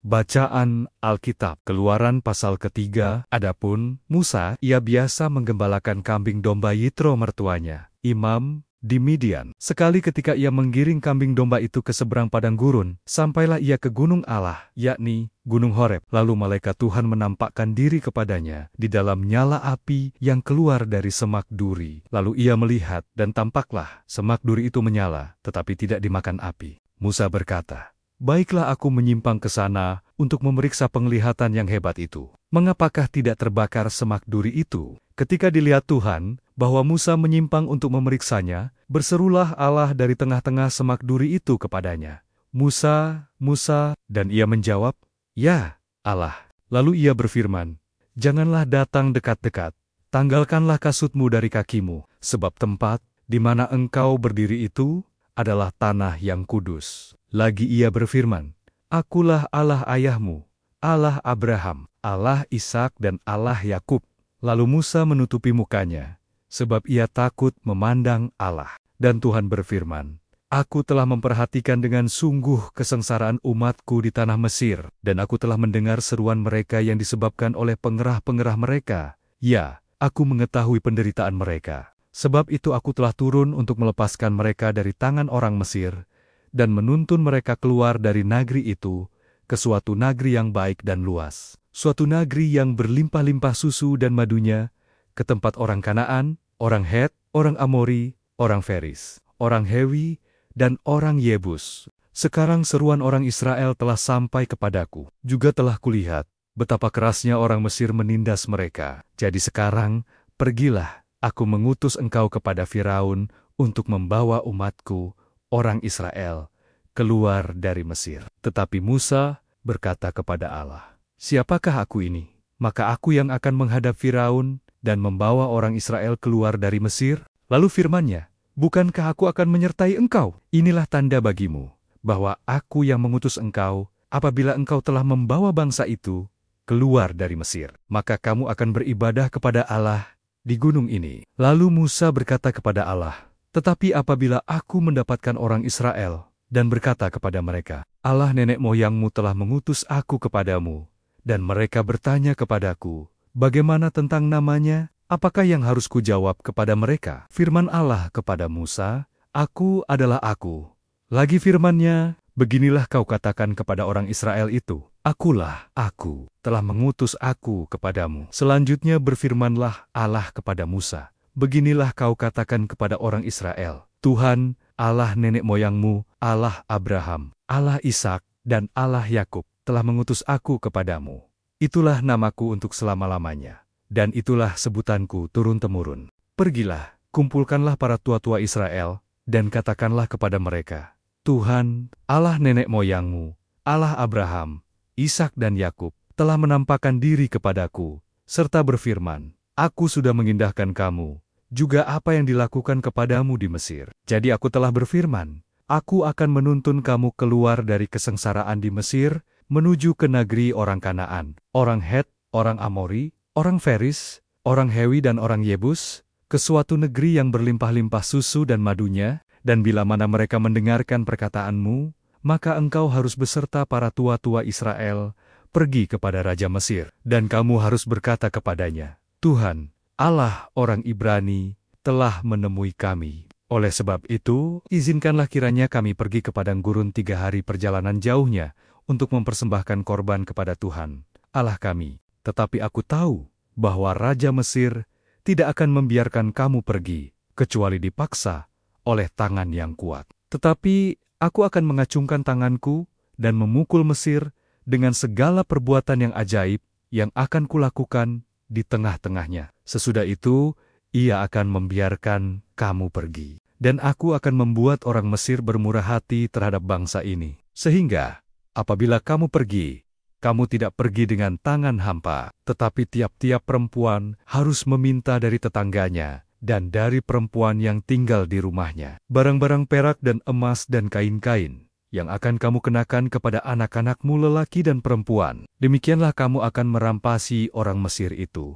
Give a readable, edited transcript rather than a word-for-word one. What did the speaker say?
Bacaan Alkitab. Keluaran pasal ketiga. Adapun Musa, ia biasa menggembalakan kambing domba Yitro mertuanya, imam di Midian. Sekali ketika ia menggiring kambing domba itu ke seberang padang gurun, sampailah ia ke gunung Allah, yakni Gunung Horeb. Lalu malaikat Tuhan menampakkan diri kepadanya di dalam nyala api yang keluar dari semak duri. Lalu ia melihat, dan tampaklah semak duri itu menyala, tetapi tidak dimakan api. Musa berkata, "Baiklah aku menyimpang ke sana untuk memeriksa penglihatan yang hebat itu. Mengapakah tidak terbakar semak duri itu?" Ketika dilihat Tuhan bahwa Musa menyimpang untuk memeriksanya, berserulah Allah dari tengah-tengah semak duri itu kepadanya, "Musa, Musa," dan ia menjawab, "Ya, Allah." Lalu ia berfirman, "Janganlah datang dekat-dekat, tanggalkanlah kasutmu dari kakimu, sebab tempat di mana engkau berdiri itu adalah tanah yang kudus." Lagi ia berfirman, "Akulah Allah ayahmu, Allah Abraham, Allah Ishak dan Allah Yakub." Lalu Musa menutupi mukanya, sebab ia takut memandang Allah. Dan Tuhan berfirman, "Aku telah memperhatikan dengan sungguh kesengsaraan umatku di tanah Mesir, dan aku telah mendengar seruan mereka yang disebabkan oleh pengerah-pengerah mereka. Ya, aku mengetahui penderitaan mereka. Sebab itu aku telah turun untuk melepaskan mereka dari tangan orang Mesir, dan menuntun mereka keluar dari negeri itu ke suatu negeri yang baik dan luas, suatu negeri yang berlimpah-limpah susu dan madunya, ke tempat orang Kanaan, orang Het, orang Amori, orang Feris, orang Hewi, dan orang Yebus. Sekarang seruan orang Israel telah sampai kepadaku. Juga telah kulihat betapa kerasnya orang Mesir menindas mereka. Jadi sekarang, pergilah, aku mengutus engkau kepada Firaun untuk membawa umatku, orang Israel, keluar dari Mesir." Tetapi Musa berkata kepada Allah, "Siapakah aku ini? Maka aku yang akan menghadap Firaun dan membawa orang Israel keluar dari Mesir?" Lalu firman-Nya, "Bukankah aku akan menyertai engkau? Inilah tanda bagimu, bahwa aku yang mengutus engkau, apabila engkau telah membawa bangsa itu keluar dari Mesir. Maka kamu akan beribadah kepada Allah di gunung ini." Lalu Musa berkata kepada Allah, "Tetapi apabila aku mendapatkan orang Israel, dan berkata kepada mereka, 'Allah nenek moyangmu telah mengutus aku kepadamu,' dan mereka bertanya kepadaku, 'Bagaimana tentang namanya? Apakah yang harus kujawab kepada mereka?' Firman Allah kepada Musa, 'Aku adalah Aku.' Lagi firman-Nya, 'Beginilah kau katakan kepada orang Israel itu, Akulah Aku, telah mengutus aku kepadamu.' Selanjutnya berfirmanlah Allah kepada Musa, 'Beginilah kau katakan kepada orang Israel, Tuhan, Allah nenek moyangmu, Allah Abraham, Allah Ishak, dan Allah Yakub, telah mengutus aku kepadamu. Itulah namaku untuk selama-lamanya, dan itulah sebutanku turun-temurun. Pergilah, kumpulkanlah para tua-tua Israel, dan katakanlah kepada mereka, Tuhan, Allah nenek moyangmu, Allah Abraham, Ishak dan Yakub, telah menampakkan diri kepadaku, serta berfirman, Aku sudah mengindahkan kamu, juga apa yang dilakukan kepadamu di Mesir. Jadi aku telah berfirman, aku akan menuntun kamu keluar dari kesengsaraan di Mesir, menuju ke negeri orang Kanaan, orang Het, orang Amori, orang Feris, orang Hewi dan orang Yebus, ke suatu negeri yang berlimpah-limpah susu dan madunya, dan bila mana mereka mendengarkan perkataanmu, maka engkau harus beserta para tua-tua Israel, pergi kepada Raja Mesir, dan kamu harus berkata kepadanya, Tuhan, Allah orang Ibrani, telah menemui kami. Oleh sebab itu, izinkanlah kiranya kami pergi ke padang gurun 3 hari perjalanan jauhnya, untuk mempersembahkan korban kepada Tuhan, Allah kami. Tetapi aku tahu bahwa Raja Mesir tidak akan membiarkan kamu pergi, kecuali dipaksa oleh tangan yang kuat. Tetapi aku akan mengacungkan tanganku dan memukul Mesir dengan segala perbuatan yang ajaib yang akan kulakukan di tengah-tengahnya. Sesudah itu, ia akan membiarkan kamu pergi. Dan aku akan membuat orang Mesir bermurah hati terhadap bangsa ini. Sehingga, apabila kamu pergi, kamu tidak pergi dengan tangan hampa, tetapi tiap-tiap perempuan harus meminta dari tetangganya, dan dari perempuan yang tinggal di rumahnya, barang-barang perak dan emas dan kain-kain, yang akan kamu kenakan kepada anak-anakmu lelaki dan perempuan. Demikianlah kamu akan merampasi orang Mesir itu.